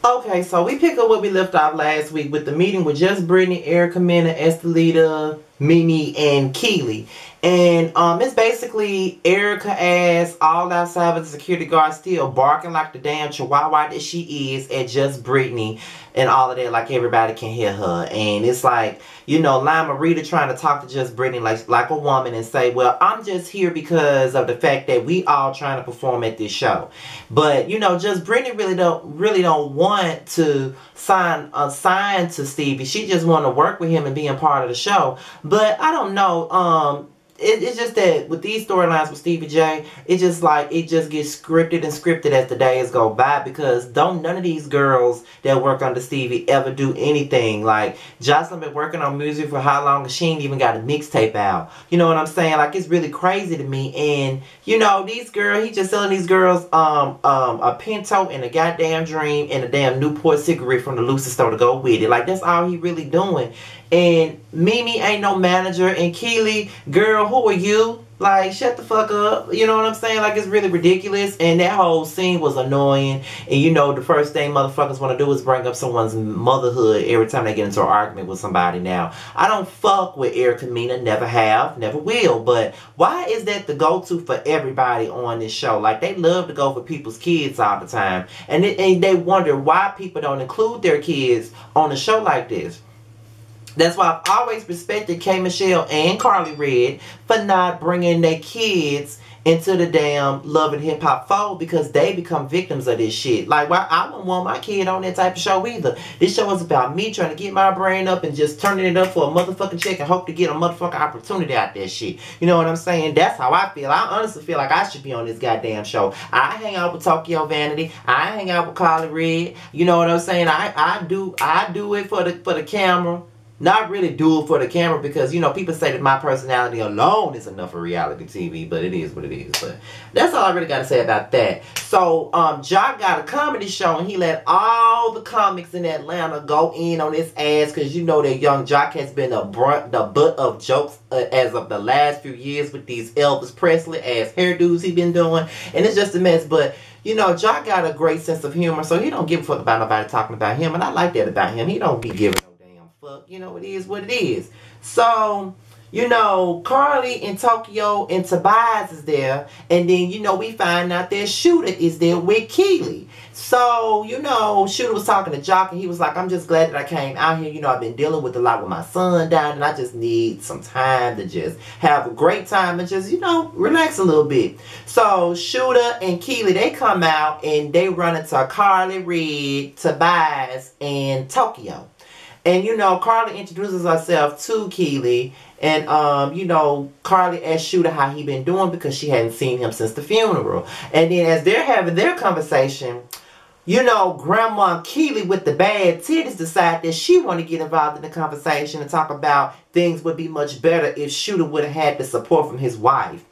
Okay, so we pick up where we left off last week with the meeting with just Brittany, Erica, Mena, Estelita, Mimi, and Keely. And it's basically Erica ass all outside with the security guard still barking like the damn chihuahua that she is at just Brittany and all of that, like everybody can hear her. And it's like, you know, Lima Rita trying to talk to just Brittany like a woman and say, well, I'm just here because of the fact that we all trying to perform at this show. But, you know, just Brittany really don't want to sign to Stevie. She just want to work with him and being part of the show. But I don't know, it's just that with these storylines with Stevie J, it just gets scripted and scripted as the days go by, because none of these girls that work under Stevie ever do anything. Like Jocelyn been working on music for how long and she ain't even got a mixtape out. You know what I'm saying? Like, it's really crazy to me. And you know, these girls, he just selling these girls a Pinto and a goddamn Dream and a damn Newport cigarette from the Lucy store to go with it. Like, that's all he really doing. And Mimi ain't no manager, and Keely, girl, who are you? Like, shut the fuck up. You know what I'm saying? Like, it's really ridiculous. And that whole scene was annoying. And you know, the first thing motherfuckers want to do is bring up someone's motherhood every time they get into an argument with somebody. Now, I don't fuck with Erica Mena, never have, never will. But why is that the go-to for everybody on this show? Like, they love to go for people's kids all the time. And they wonder why people don't include their kids on a show like this. That's why I've always respected K. Michelle and Carly Red for not bringing their kids into the damn Love and Hip Hop fold, because they become victims of this shit. Like, why I wouldn't want my kid on that type of show either. This show is about me trying to get my brain up and just turning it up for a motherfucking check and hope to get a motherfucking opportunity out that shit. You know what I'm saying? That's how I feel. I honestly feel like I should be on this goddamn show. I hang out with Tokyo Vanity. I hang out with Carly Red. You know what I'm saying? I do it for the camera. Not really do it for the camera, because, you know, people say that my personality alone is enough for reality TV, but it is what it is. But that's all I really got to say about that. So, Jock got a comedy show, and he let all the comics in Atlanta go in on his ass, because you know that young Jock has been the butt of jokes as of the last few years with these Elvis Presley ass hairdos he been doing, and it's just a mess. But you know, Jock got a great sense of humor, so he don't give a fuck about nobody talking about him, and I like that about him. He don't be giving fuck, you know, it is what it is. So, you know, Carly and Tokyo and Tobias is there, and then, you know, we find out that Shooter is there with Keely. So, you know, Shooter was talking to Jock, and he was like, I'm just glad that I came out here. You know, I've been dealing with a lot with my son down, and I just need some time to just have a great time and just, you know, relax a little bit. So, Shooter and Keely, they come out, and they run into Carly Red, Tobias, and Tokyo. And, you know, Carly introduces herself to Keely. And, you know, Carly asked Shooter how he been doing, because she hadn't seen him since the funeral. And then as they're having their conversation, you know, Grandma Keely with the bad titties decide that she want to get involved in the conversation and talk about things would be much better if Shooter would have had the support from his wife.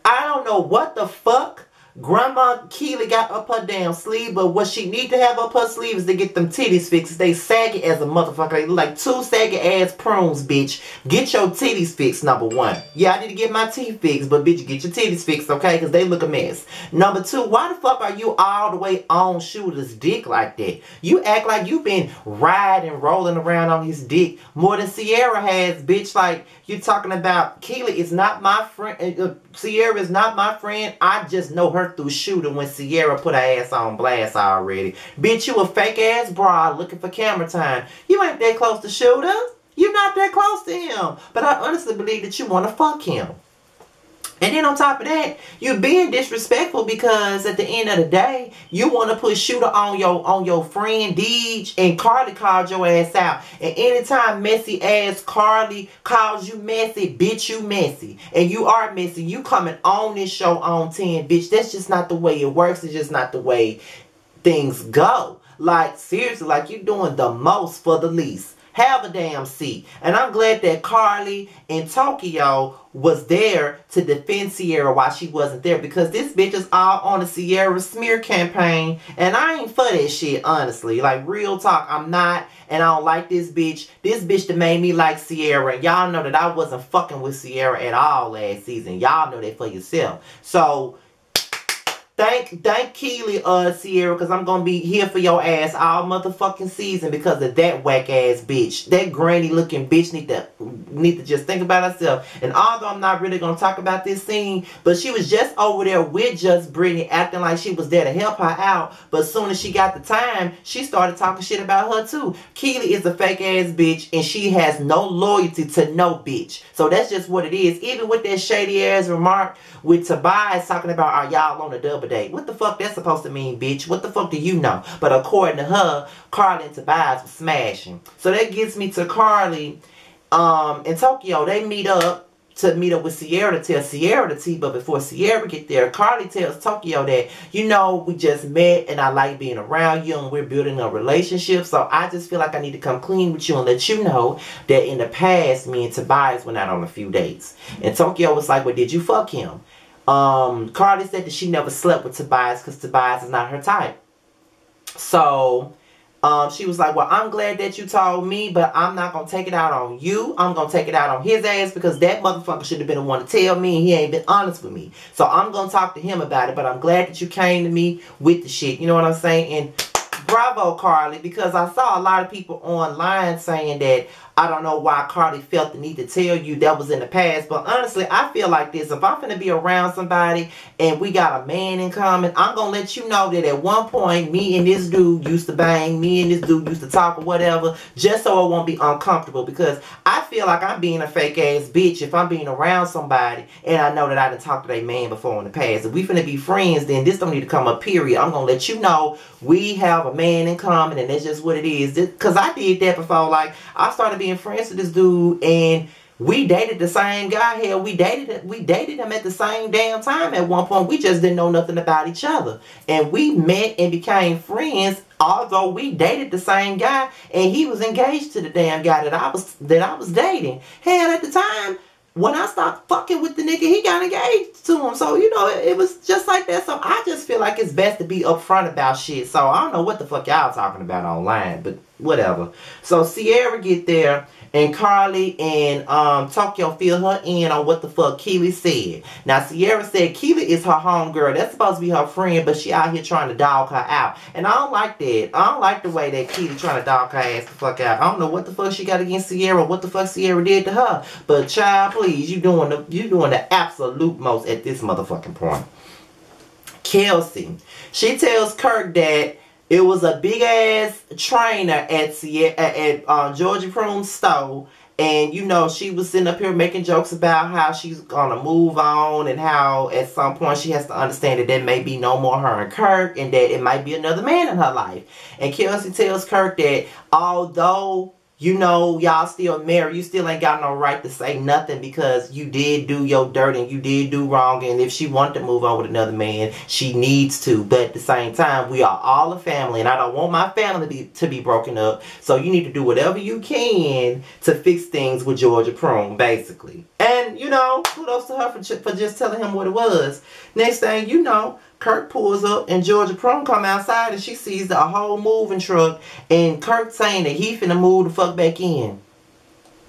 I don't know what the fuck Grandma Keely got up her damn sleeve, but what she need to have up her sleeve is to get them titties fixed. They saggy as a motherfucker. They look like two saggy ass prunes, bitch. Get your titties fixed, number one. Yeah, I need to get my teeth fixed, but bitch, get your titties fixed, okay? Because they look a mess. Number two, why the fuck are you all the way on Shooter's dick like that? You act like you been riding, rolling around on his dick more than Sierra has, bitch. Like, you talking about Keely is not my friend. Sierra is not my friend. I just know her through Shooter when Sierra put her ass on blast already. Bitch, you a fake ass broad looking for camera time. You ain't that close to Shooter. You're not that close to him. But I honestly believe that you want to fuck him. And then on top of that, you're being disrespectful, because at the end of the day, you want to put Shooter on your friend Deej, and Carly called your ass out. And anytime messy ass Carly calls you messy, bitch, you messy. And you are messy. You coming on this show on 10, bitch. That's just not the way it works. It's just not the way things go. Like, seriously, like, you doing the most for the least. Have a damn seat. And I'm glad that Carly and Tokyo was there to defend Sierra while she wasn't there, because this bitch is all on the Sierra smear campaign, and I ain't for that shit, honestly. Like, real talk, I'm not, and I don't like this bitch. This bitch that made me like Sierra, and y'all know that I wasn't fucking with Sierra at all last season. Y'all know that for yourself. So Thank Keely, Sierra, because I'm gonna be here for your ass all motherfucking season because of that whack ass bitch. That granny looking bitch need to just think about herself. And although I'm not really gonna talk about this scene, but she was just over there with Just Brittany acting like she was there to help her out. But as soon as she got the time, she started talking shit about her too. Keely is a fake ass bitch and she has no loyalty to no bitch. So that's just what it is. Even with that shady ass remark with Tobias talking about, are y'all on a double date? What the fuck that's supposed to mean, bitch? What the fuck do you know? But according to her, Carly and Tobias was smashing. So that gets me to Carly in Tokyo. They meet up with Sierra to tell Sierra the tea. But before Sierra get there, Carly tells Tokyo that, you know, we just met and I like being around you and we're building a relationship. So I just feel like I need to come clean with you and let you know that in the past, me and Tobias went out on a few dates. And Tokyo was like, well, did you fuck him? Carly said that she never slept with Tobias because Tobias is not her type. So she was like, well, I'm glad that you told me, but I'm not going to take it out on you. I'm going to take it out on his ass because that motherfucker should have been the one to tell me and he ain't been honest with me. So I'm going to talk to him about it, but I'm glad that you came to me with the shit. You know what I'm saying? And bravo, Carly, because I saw a lot of people online saying that I don't know why Carly felt the need to tell you that was in the past. But honestly, I feel like this. If I'm finna be around somebody and we got a man in common, I'm gonna let you know that at one point, me and this dude used to bang, me and this dude used to talk or whatever, just so it won't be uncomfortable. Because I feel like I'm being a fake ass bitch if I'm being around somebody and I know that I done talked to that man before in the past. If we finna be friends, then this don't need to come up, period. I'm gonna let you know we have a man in common and that's just what it is. Because I did that before. Like, I started being friends with this dude and we dated the same guy. Hell, we dated him at the same damn time at one point. We just didn't know nothing about each other. And we met and became friends, although we dated the same guy and he was engaged to the damn guy that I was dating. Hell, at the time, when I stopped fucking with the nigga, he got engaged to him. So, you know, it was just like that. So, I just feel like it's best to be upfront about shit. So, I don't know what the fuck y'all talking about online, but whatever. So, Sierra get there, and Carly and Tokyo fill her in on what the fuck Keely said. Now, Sierra said Keely is her homegirl. That's supposed to be her friend, but she out here trying to dog her out. And I don't like that. I don't like the way that Keely trying to dog her ass the fuck out. I don't know what the fuck she got against Sierra, what the fuck Sierra did to her. But child, please, you doing the absolute most at this motherfucking point. Kelsey, she tells Kirk that it was a big ass trainer at Georgia Prune's store. And, you know, she was sitting up here making jokes about how she's going to move on and how at some point she has to understand that there may be no more her and Kirk and that it might be another man in her life. And Kelsey tells Kirk that although, you know, y'all still married, you still ain't got no right to say nothing because you did do your dirt and you did do wrong. And if she wanted to move on with another man, she needs to. But at the same time, we are all a family and I don't want my family to be broken up. So you need to do whatever you can to fix things with Georgia Prune, basically. And, you know, kudos to her for just telling him what it was. Next thing you know, Kirk pulls up and Georgia Prune come outside and she sees a whole moving truck and Kirk saying that he finna move the fuck back in.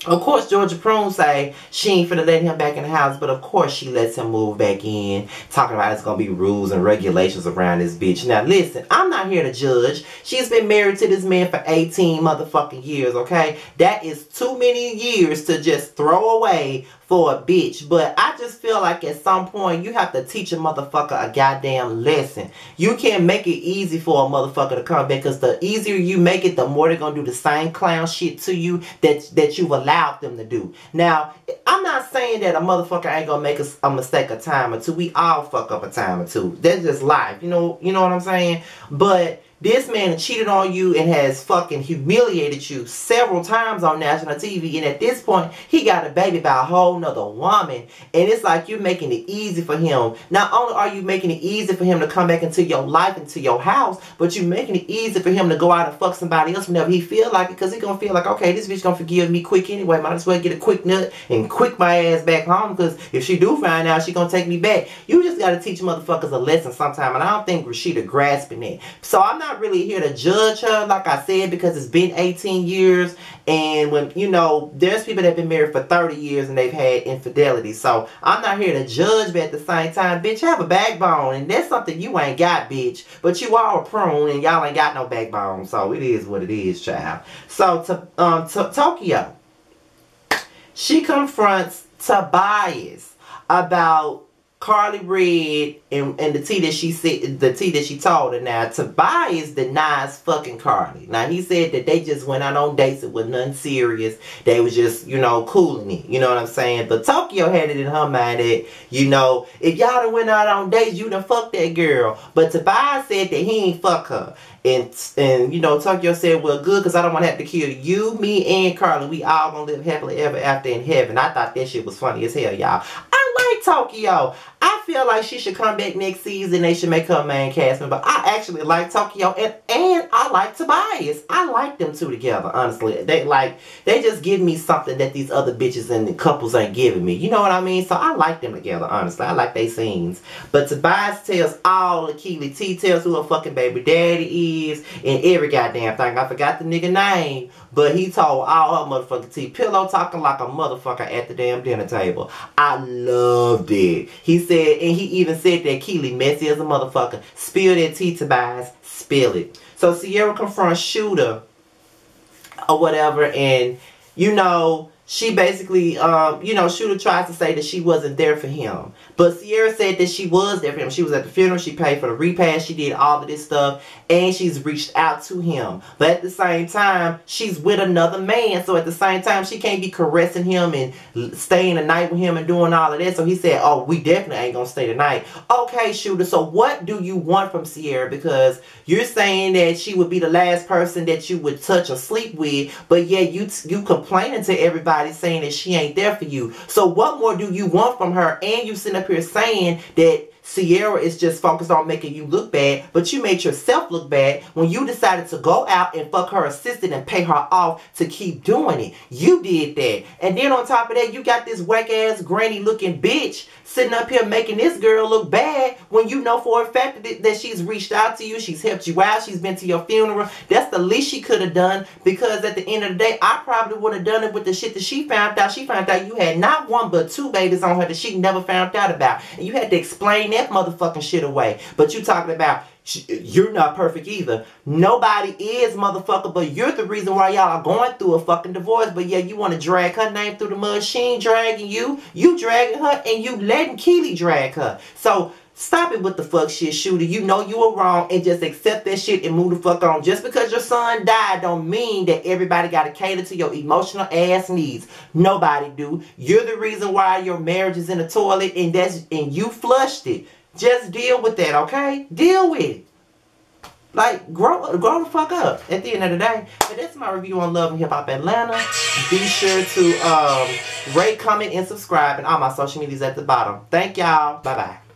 Of course, Georgia Prune say she ain't finna let him back in the house, but of course she lets him move back in, talking about it's gonna be rules and regulations around this bitch. Now listen, I'm not here to judge. She's been married to this man for 18 motherfucking years, okay? That is too many years to just throw away for a bitch. But I just feel like at some point you have to teach a motherfucker a goddamn lesson. You can't make it easy for a motherfucker to come back, because the easier you make it, the more they're gonna do the same clown shit to you that you've allowed them to do. Now, I'm not saying that a motherfucker ain't gonna make a mistake a time or two. We all fuck up a time or two. That's just life. You know what I'm saying? But this man cheated on you and has fucking humiliated you several times on national TV. And at this point, he got a baby by a whole nother woman. And it's like you're making it easy for him. Not only are you making it easy for him to come back into your life, into your house, but you're making it easy for him to go out and fuck somebody else whenever he feel like it. Because he's going to feel like, okay, this bitch going to forgive me quick anyway. Might as well get a quick nut and quick my ass back home. Because if she do find out, she going to take me back. You just got to teach motherfuckers a lesson sometime. And I don't think Rashida grasping it. So I'm not not really here to judge her, like I said, because it's been 18 years. And when, you know, there's people that have been married for 30 years and they've had infidelity. So I'm not here to judge, but at the same time, bitch, have a backbone. And that's something you ain't got, bitch. But you all a prune and y'all ain't got no backbone. So it is what it is, child. So to Tokyo, she confronts Tobias about Carly Red and the tea that she said, the tea that she told her. Now Tobias denies fucking Carly. Now he said that they just went out on dates. It was nothing serious. They was just, you know, cooling it. You know what I'm saying? But Tokyo had it in her mind that, you know, if y'all done went out on dates, you done fucked that girl. But Tobias said that he ain't fuck her. And you know, Tokyo said, well, good, because I don't want to have to kill you, me, and Carly. We all gonna live happily ever after in heaven. I thought that shit was funny as hell, y'all. I like Tokyo. I feel like she should come back next season. They should make her a main cast member. I actually like Tokyo, and I like Tobias. I like them two together, honestly. They just give me something that these other bitches and the couples ain't giving me. You know what I mean? So I like them together, honestly. I like their scenes. But Tobias tells all the Keely T, tells who her fucking baby daddy is, and every goddamn thing. I forgot the nigga name, but he told all her motherfucking tea. Pillow talking like a motherfucker at the damn dinner table. I loved it. He said, and he even said that Keely messy as a motherfucker. Spill that tea, Tobias. Spill it. So Sierra confronts Shooter or whatever, and you know, she basically, you know, Shooter tries to say that she wasn't there for him. But Sierra said that she was there for him. She was at the funeral. She paid for the repast. She did all of this stuff. And she's reached out to him. But at the same time, she's with another man. So at the same time, she can't be caressing him and staying the night with him and doing all of that. So he said, oh, we definitely ain't going to stay the night. Okay, Shooter. So what do you want from Sierra? Because you're saying that she would be the last person that you would touch or sleep with. But yeah, you complaining to everybody saying that she ain't there for you. So what more do you want from her? And you sitting up here saying that Sierra is just focused on making you look bad, but you made yourself look bad when you decided to go out and fuck her assistant and pay her off to keep doing it. You did that. And then on top of that, you got this whack ass granny looking bitch sitting up here making this girl look bad when you know for a fact that she's reached out to you, she's helped you out, she's been to your funeral. That's the least she could have done, because at the end of the day, I probably would have done it with the shit that she found out. She found out you had not one but two babies on her that she never found out about. And you had to explain that motherfucking shit away. But you talking about you're not perfect either. Nobody is, motherfucker, but you're the reason why y'all are going through a fucking divorce. But yeah, you want to drag her name through the mud. She ain't dragging you. You dragging her, and you letting Keely drag her. So stop it with the fuck shit, Shooter. You know you were wrong, and just accept that shit and move the fuck on. Just because your son died don't mean that everybody got to cater to your emotional ass needs. Nobody do. You're the reason why your marriage is in the toilet, and you flushed it. Just deal with that, okay? Deal with it. Like, grow the fuck up at the end of the day. But that's my review on Love and Hip Hop Atlanta. Be sure to rate, comment, and subscribe, and all my social medias at the bottom. Thank y'all. Bye-bye.